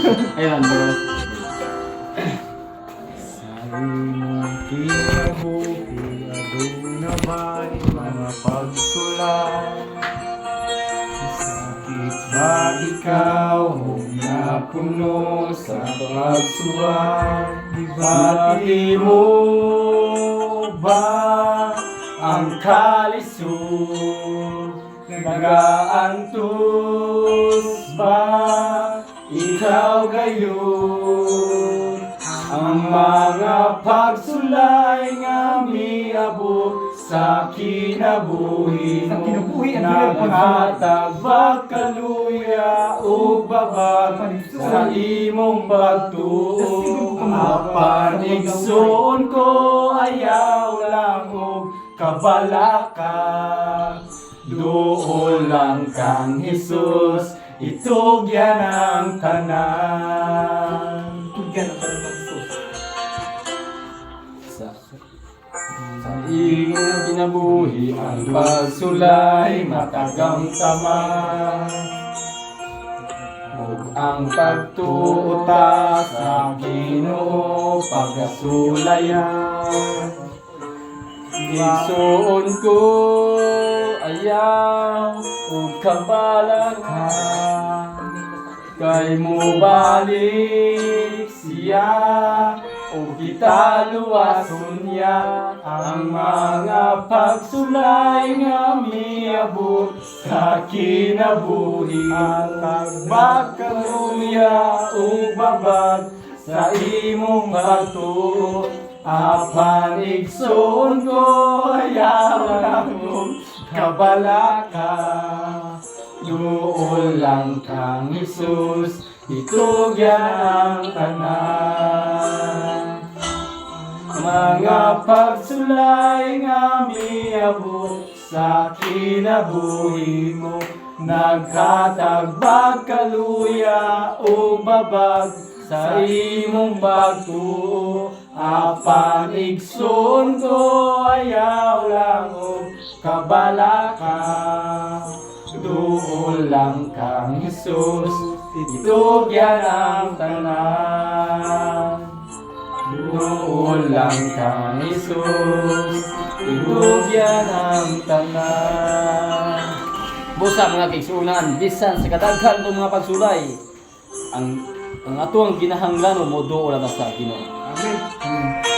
Ayun, bro. Sa imong kinabuhi, aduna ba'y mga pagsulat? Sakit ba ikaw o napuno sa pagsuway? Ibati mo ba ang kalisod? Nagaantos ba ikaw gayon? Ang mga pagsulay nga miabot sa kinabuhi mo, naghatag ba kaluya o babag sa imong pagtuo? Apan igsoon ko ayaw lang og kabalaka, doon lang kang Jesus, itugyan ang tanan. Tugyan ang parang Jesus. Sa iyong kinabuhi ang pagsulay matagang tama, ug ang pagtuota sa Ginoo pagasulayan. Igsoon ko ayaw ug kabalaka, kay mo balik siya o kita luwason niya. Ang mga pagsulay nga miabot sa kinabuhi, tagbakaluya o babag sa imong pagtuo. Apan igsoon ko ayaw lang og kabalaka, doon lang kang Jesus, itugyan ang tanan. Mga pagsulay nga miabot sa kinabuhi mo, naghatag ba kaluya o babag sa imong pagtuo. Apan igsoon ko ayaw lang og kabalaka, doon lang kang Jesus, itugyan ang tanan. Doon lang kang Jesus, itugyan ang tanan. Busa mga kaigsuunan, bisan sa kadaghan ng mga pagsulay, ang atuang ginahanglan mo doon na sa Ginoo. Amen.